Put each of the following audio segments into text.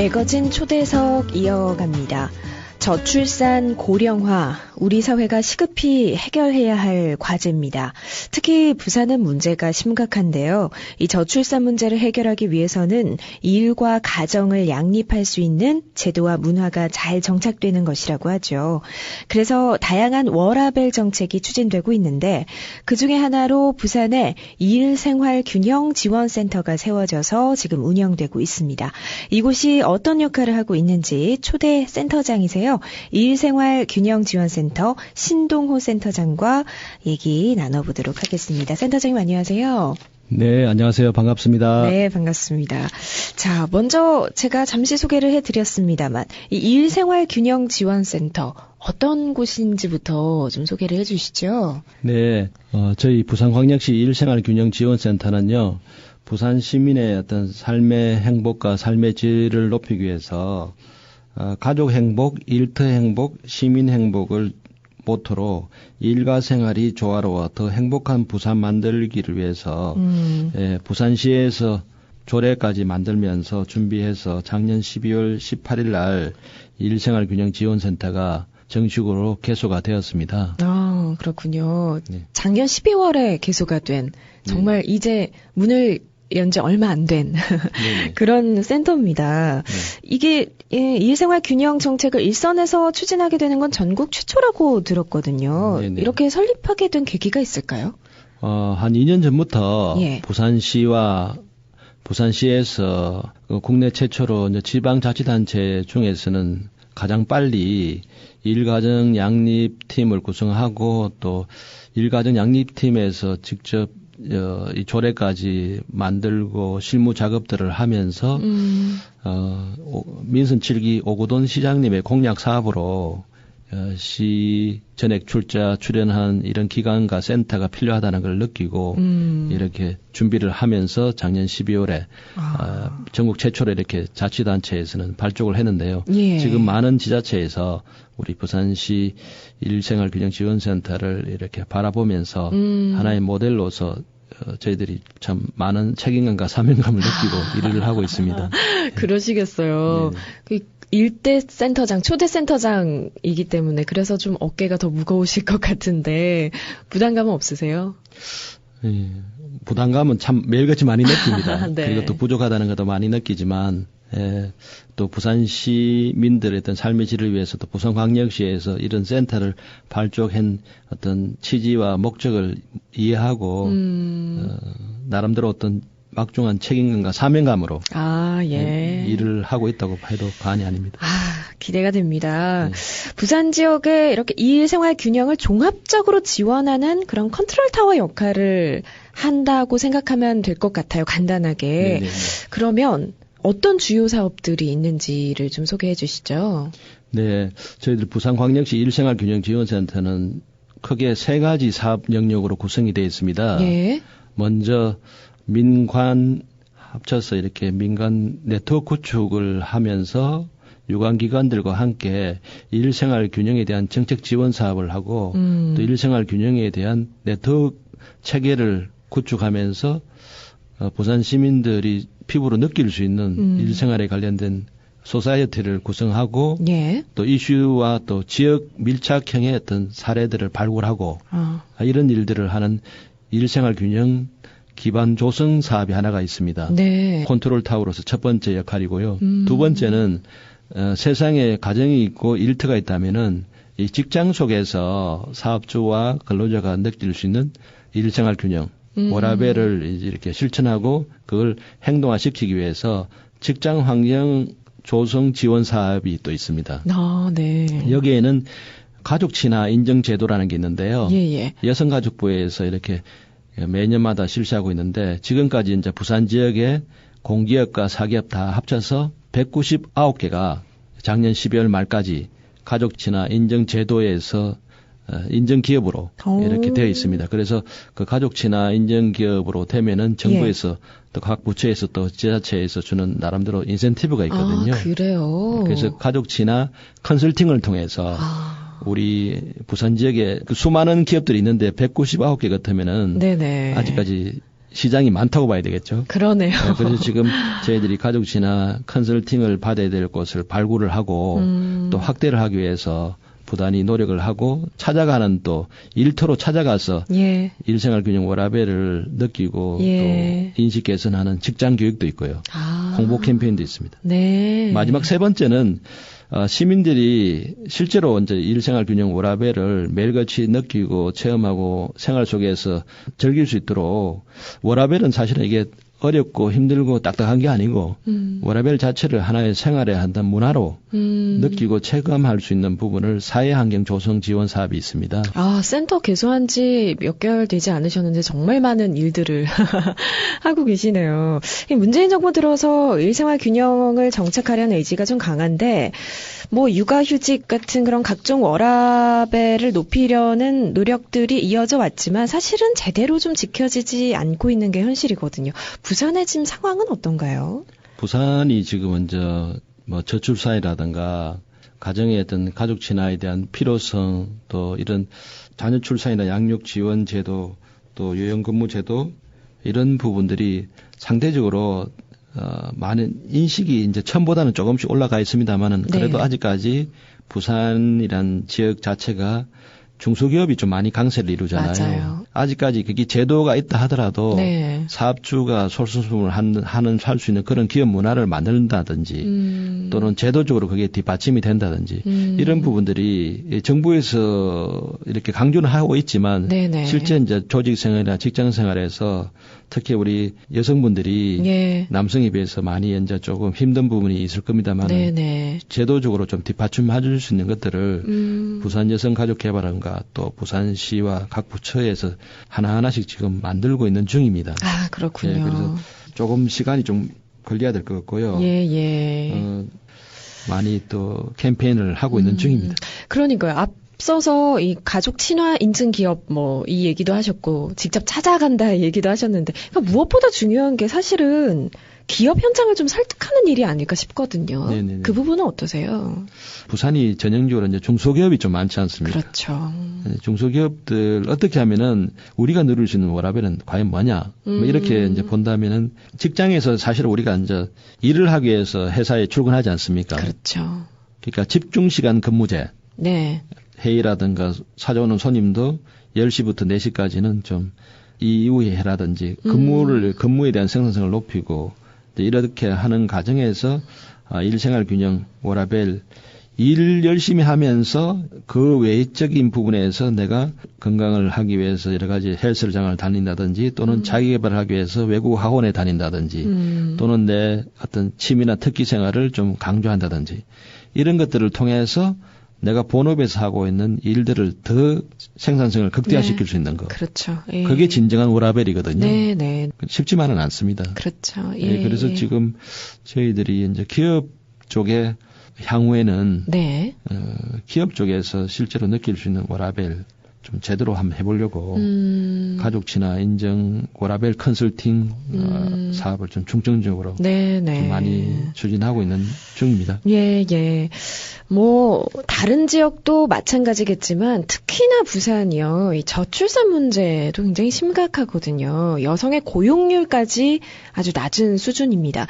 매거진 초대석 이어갑니다. 저출산 고령화, 우리 사회가 시급히 해결해야 할 과제입니다. 특히 부산은 문제가 심각한데요. 이 저출산 문제를 해결하기 위해서는 일과 가정을 양립할 수 있는 제도와 문화가 잘 정착되는 것이라고 하죠. 그래서 다양한 워라밸 정책이 추진되고 있는데 그중에 하나로 부산에 일생활균형지원센터가 세워져서 지금 운영되고 있습니다. 이곳이 어떤 역할을 하고 있는지 초대 센터장이세요. 일생활균형지원센터 신동호 센터장과 얘기 나눠보도록 하겠습니다. 센터장님 안녕하세요. 네, 안녕하세요. 반갑습니다. 네, 반갑습니다. 자, 먼저 제가 잠시 소개를 해드렸습니다만 이 일생활균형지원센터 어떤 곳인지부터 좀 소개를 해주시죠. 네, 저희 부산광역시 일생활균형지원센터는요. 부산 시민의 어떤 삶의 행복과 삶의 질을 높이기 위해서 가족 행복, 일터 행복, 시민 행복을 모토로 일과 생활이 조화로워 더 행복한 부산 만들기를 위해서 부산시에서 조례까지 만들면서 준비해서 작년 12월 18일 날 일생활균형지원센터가 정식으로 개소가 되었습니다. 아, 그렇군요. 네. 작년 12월에 개소가 된 정말 이제 문을 연지 얼마 안 된 그런 센터입니다. 네. 이게 일생활 균형 정책을 일선에서 추진하게 되는 건 전국 최초라고 들었거든요. 네네. 이렇게 설립하게 된 계기가 있을까요? 한 2년 전부터 부산시에서 국내 최초로 이제 지방자치단체 중에서는 가장 빨리 일가정 양립팀을 구성하고 또 일가정 양립팀에서 직접 이 조례까지 만들고 실무 작업들을 하면서 민선 7기 오고돈 시장님의 공약 사업으로 시 전액 출연한 이런 기관과 센터가 필요하다는 걸 느끼고 이렇게 준비를 하면서 작년 12월에 전국 최초로 이렇게 자치단체에서는 발족을 했는데요. 예. 지금 많은 지자체에서 우리 부산시 일생활균형지원센터를 이렇게 바라보면서 하나의 모델로서 저희들이 참 많은 책임감과 사명감을 느끼고 일을 하고 있습니다. 그러시겠어요. 네. 일대 센터장, 초대 센터장이기 때문에 그래서 좀 어깨가 더 무거우실 것 같은데 부담감은 없으세요? 네, 부담감은 참 매일같이 많이 느낍니다. 네. 그리고 또 부족하다는 것도 많이 느끼지만 또 부산 시민들의 어떤 삶의 질을 위해서 또 부산광역시에서 이런 센터를 발족한 어떤 취지와 목적을 이해하고 나름대로 어떤 막중한 책임감과 사명감으로 일을 하고 있다고 해도 과언이 아닙니다. 기대가 됩니다. 부산 지역에 이렇게 일생활 균형을 종합적으로 지원하는 그런 컨트롤 타워 역할을 한다고 생각하면 될 것 같아요. 간단하게. 네네. 그러면 어떤 주요 사업들이 있는지를 좀 소개해 주시죠. 네, 저희들 부산광역시 일생활균형지원센터는 크게 3가지 사업 영역으로 구성이 되어 있습니다. 예. 먼저 민관 합쳐서 이렇게 민간 네트워크 구축을 하면서 유관기관들과 함께 일생활균형에 대한 정책 지원 사업을 하고 또 일생활균형에 대한 네트워크 체계를 구축하면서 부산 시민들이 피부로 느낄 수 있는 일생활에 관련된 소사이어티를 구성하고 또 이슈와 또 지역 밀착형의 어떤 사례들을 발굴하고 이런 일들을 하는 일생활균형 기반 조성 사업이 하나가 있습니다. 네. 컨트롤 타워로서 첫 번째 역할이고요. 두 번째는 세상에 가정이 있고 일터가 있다면은 이 직장 속에서 사업주와 근로자가 느낄 수 있는 일생활균형 워라밸을 이렇게 실천하고 그걸 행동화시키기 위해서 직장 환경 조성 지원 사업이 또 있습니다. 네. 여기에는 가족 친화 인정 제도라는 게 있는데요. 여성가족부에서 이렇게 매년마다 실시하고 있는데 지금까지 이제 부산 지역의 공기업과 사기업 다 합쳐서 199개가 작년 12월 말까지 가족 친화 인정 제도에서 인정 기업으로 이렇게 되어 있습니다. 그래서 그 가족 친화 인정 기업으로 되면은 정부에서 또 각 부처에서 또 지자체에서 주는 나름대로 인센티브가 있거든요. 그래요. 그래서 가족 친화 컨설팅을 통해서 우리 부산 지역에 그 수많은 기업들이 있는데 199개 같으면은 아직까지 시장이 많다고 봐야 되겠죠. 그러네요. 네, 그래서 지금 저희들이 가족치나 컨설팅을 받아야 될 곳을 발굴을 하고 또 확대를 하기 위해서 부단히 노력을 하고 찾아가는 또 일터로 찾아가서 예. 일생활균형 워라밸을 느끼고 예. 또 인식 개선하는 직장 교육도 있고요. 홍보 캠페인도 있습니다. 네. 마지막 세 번째는 시민들이 실제로 이제 일생활균형 워라밸을 매일같이 느끼고 체험하고 생활 속에서 즐길 수 있도록 워라밸은 사실은 이게 어렵고 힘들고 딱딱한 게 아니고 워라밸 자체를 하나의 생활에 한단 문화로 느끼고 체감할 수 있는 부분을 사회환경 조성 지원 사업이 있습니다. 센터 개소한 지 몇 개월 되지 않으셨는데 정말 많은 일들을 하고 계시네요. 문재인 정부 들어서 일생활 균형을 정착하려는 의지가 좀 강한데 육아휴직 같은 그런 각종 워라밸을 높이려는 노력들이 이어져 왔지만 사실은 제대로 좀 지켜지지 않고 있는 게 현실이거든요. 부산의 지금 상황은 어떤가요? 부산이 지금 먼저 저출산이라든가 가정의 어떤 가족 친화에 대한 필요성 또 이런 자녀 출산이나 양육 지원 제도 또 요양 근무 제도 이런 부분들이 상대적으로 많은 인식이 이제 처음보다는 조금씩 올라가 있습니다만은 그래도 네. 아직까지 부산이란 지역 자체가 중소기업이 좀 많이 강세를 이루잖아요. 맞아요. 아직까지 그게 제도가 있다 하더라도 네. 사업주가 솔선수범을 할 수 있는 그런 기업 문화를 만든다든지 또는 제도적으로 그게 뒷받침이 된다든지 이런 부분들이 정부에서 이렇게 강조는 하고 있지만 네네. 실제 이제 조직생활이나 직장생활에서 특히 우리 여성분들이 예. 남성에 비해서 많이 이제 조금 힘든 부분이 있을 겁니다만 제도적으로 좀 뒷받침해 줄 수 있는 것들을 부산 여성가족개발원과 또 부산시와 각 부처에서 하나하나씩 지금 만들고 있는 중입니다. 그렇군요. 예, 그래서 조금 시간이 좀 걸려야 될 것 같고요. 많이 또 캠페인을 하고 있는 중입니다. 그러니까요. 앞서서 이 가족 친화 인증 기업 이 얘기도 하셨고 직접 찾아간다 얘기도 하셨는데 그러니까 무엇보다 중요한 게 사실은 기업 현장을 좀 설득하는 일이 아닐까 싶거든요. 네네네. 그 부분은 어떠세요? 부산이 전형적으로 이제 중소기업이 좀 많지 않습니까? 그렇죠. 중소기업들 어떻게 하면은 우리가 누릴 수 있는 워라밸은 과연 뭐냐? 이렇게 이제 본다면은 직장에서 사실 우리가 이제 일을 하기 위해서 회사에 출근하지 않습니까? 그렇죠. 그러니까 집중 시간 근무제. 네. 회의라든가 찾아오는 손님도 10시부터 4시까지는 좀 이후에 해라든지 근무에 대한 생산성을 높이고 이렇게 하는 과정에서 일생활 균형 워라밸 일 열심히 하면서 그 외적인 부분에서 내가 건강을 하기 위해서 여러 가지 헬스장을 다닌다든지 또는 자기개발을 하기 위해서 외국 학원에 다닌다든지 또는 내 어떤 취미나 특기 생활을 좀 강조한다든지 이런 것들을 통해서 내가 본업에서 하고 있는 일들을 더 생산성을 극대화시킬 수 있는 것. 그렇죠. 예. 그게 진정한 워라밸이거든요. 네. 쉽지만은 않습니다. 그렇죠. 예. 그래서 지금 저희들이 이제 기업 쪽에 향후에는 기업 쪽에서 실제로 느낄 수 있는 워라밸 좀 제대로 한번 해보려고 가족 친화 인증 워라밸 컨설팅 사업을 좀 중점적으로 좀 많이 추진하고 있는 중입니다. 예. 다른 지역도 마찬가지겠지만 특히나 부산이요. 이 저출산 문제도 굉장히 심각하거든요. 여성의 고용률까지 아주 낮은 수준입니다.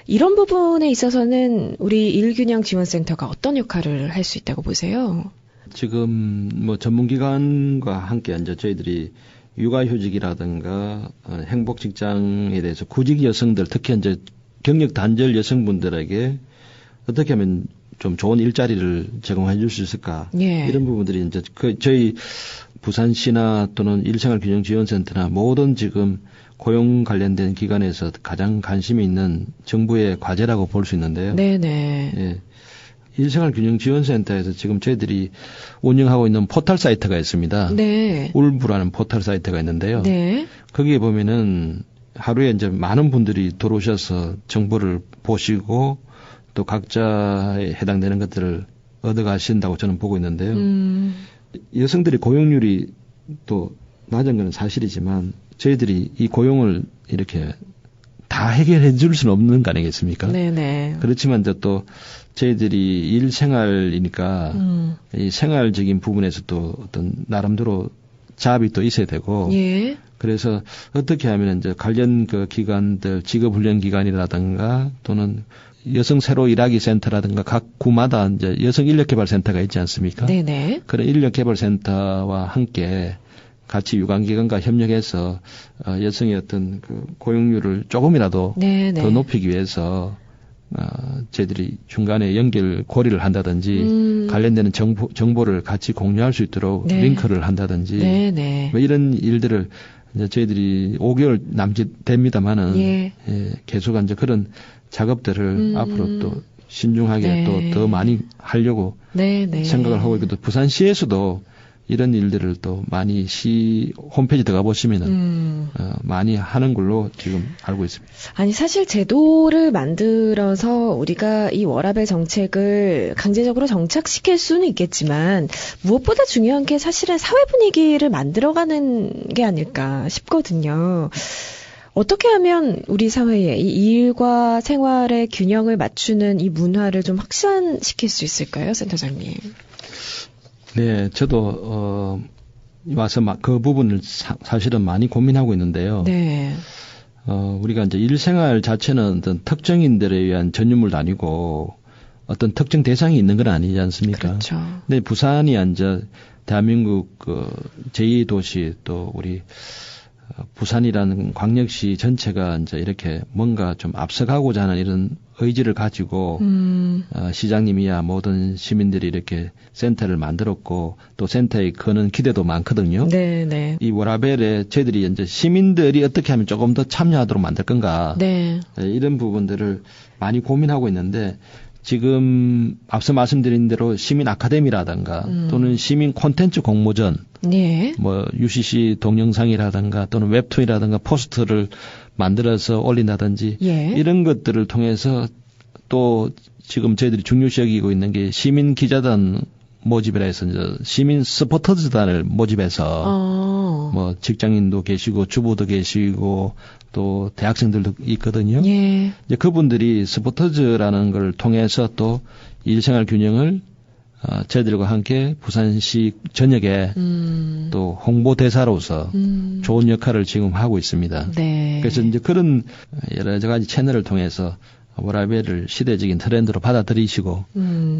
이런 부분에 있어서는 우리 일균형 지원센터가 어떤 역할을 할 수 있다고 보세요? 지금 전문기관과 함께 이제 저희들이 육아휴직이라든가 행복 직장에 대해서 구직 여성들 특히 이제 경력 단절 여성분들에게 어떻게 하면 좀 좋은 일자리를 제공해 줄 수 있을까 이런 부분들이 이제 저희 부산시나 또는 일생활균형지원센터나 모든 지금 고용 관련된 기관에서 가장 관심이 있는 정부의 과제라고 볼 수 있는데요. 예. 일생활균형지원센터에서 지금 저희들이 운영하고 있는 포털 사이트가 있습니다. 울브라는 포털 사이트가 있는데요. 거기에 보면은 하루에 이제 많은 분들이 들어오셔서 정보를 보시고 또 각자에 해당되는 것들을 얻어가신다고 저는 보고 있는데요. 여성들이 고용률이 또 낮은 건 사실이지만 저희들이 이 고용을 이렇게 다 해결해 줄 수는 없는 거 아니겠습니까? 그렇지만 또 저희들이 일생활이니까 이 생활적인 부분에서 또 어떤 나름대로 자압이 또 있어야 되고. 예. 그래서 어떻게 하면 이제 관련 그 기관들, 직업훈련기관이라든가 또는 여성 새로 일하기 센터라든가 각 구마다 이제 여성 인력개발센터가 있지 않습니까? 네네. 그런 인력개발센터와 함께 같이 유관기관과 협력해서 여성의 어떤 그 고용률을 조금이라도 네네. 더 높이기 위해서 저희들이 중간에 연결 고리를 한다든지 관련되는 정보를 같이 공유할 수 있도록 네. 링크를 한다든지 네네. 뭐 이런 일들을 이제 저희들이 5개월 남짓 됩니다만은 예. 예, 계속 이제 그런 작업들을 앞으로 또 신중하게 네. 또 더 많이 하려고 네네. 생각을 하고 있고 또 부산시에서도 이런 일들을 또 많이 시 홈페이지 들어가 보시면은 많이 하는 걸로 지금 알고 있습니다. 아니 사실 제도를 만들어서 우리가 이 워라밸 정책을 강제적으로 정착시킬 수는 있겠지만 무엇보다 중요한 게 사실은 사회 분위기를 만들어가는 게 아닐까 싶거든요. 어떻게 하면 우리 사회에 이 일과 생활의 균형을 맞추는 이 문화를 좀 확산시킬 수 있을까요, 센터장님? 네, 저도 와서 그 부분을 사실은 많이 고민하고 있는데요. 네. 우리가 이제 일생활 자체는 어떤 특정인들에 의한 전유물도 아니고 어떤 특정 대상이 있는 건 아니지 않습니까? 그렇죠. 근데 부산이 이제 대한민국 그 제2도시 또 우리 부산이라는 광역시 전체가 이제 이렇게 뭔가 좀 앞서가고자 하는 이런 의지를 가지고 시장님이야 모든 시민들이 이렇게 센터를 만들었고 또 센터에 거는 기대도 많거든요. 네. 이 워라밸에 저희들이 이제 시민들이 어떻게 하면 조금 더 참여하도록 만들 건가. 네. 이런 부분들을 많이 고민하고 있는데 지금 앞서 말씀드린 대로 시민 아카데미라든가 또는 시민 콘텐츠 공모전, 네. 뭐 UCC 동영상이라든가 또는 웹툰이라든가 포스터를 만들어서 올린다든지 예. 이런 것들을 통해서 또 지금 저희들이 중요시 여기고 있는 게 시민 기자단 모집이라 해서 이제 시민 서포터즈단을 모집해서 뭐 직장인도 계시고 주부도 계시고 또 대학생들도 있거든요. 예. 이제 그분들이 서포터즈라는 걸 통해서 또 일생활 균형을 저희들과 함께 부산시 전역에 또 홍보대사로서 좋은 역할을 지금 하고 있습니다. 네. 그래서 이제 그런 여러 가지 채널을 통해서 워라밸을 시대적인 트렌드로 받아들이시고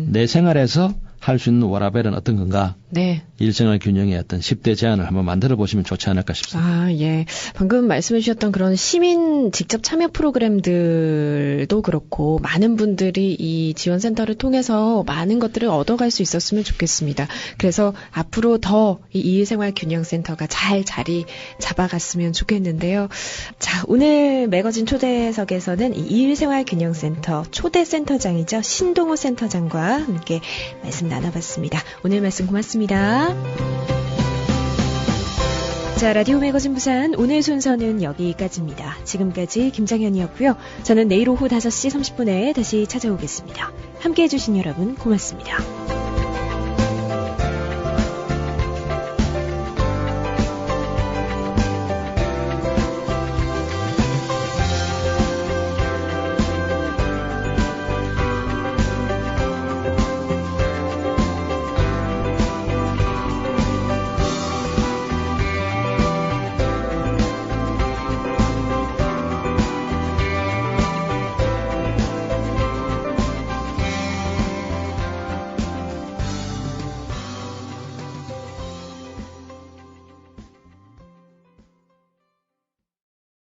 내 생활에서 할 수 있는 워라밸은 어떤 건가? 네. 일생활 균형의 어떤 10대 제안을 한번 만들어 보시면 좋지 않을까 싶습니다. 아, 예. 방금 말씀해 주셨던 그런 시민 직접 참여 프로그램들도 그렇고 많은 분들이 이 지원센터를 통해서 많은 것들을 얻어갈 수 있었으면 좋겠습니다. 그래서 앞으로 더 이 이일생활 균형센터가 잘 자리 잡아갔으면 좋겠는데요. 자, 오늘 매거진 초대석에서는 이 이일생활 균형센터 초대 센터장이죠. 신동호 센터장과 함께 말씀 나눠봤습니다. 오늘 말씀 고맙습니다. 자, 라디오 매거진 부산 오늘 순서는 여기까지입니다. 지금까지 김장현이었고요. 저는 내일 오후 5시 30분에 다시 찾아오겠습니다. 함께해 주신 여러분 고맙습니다.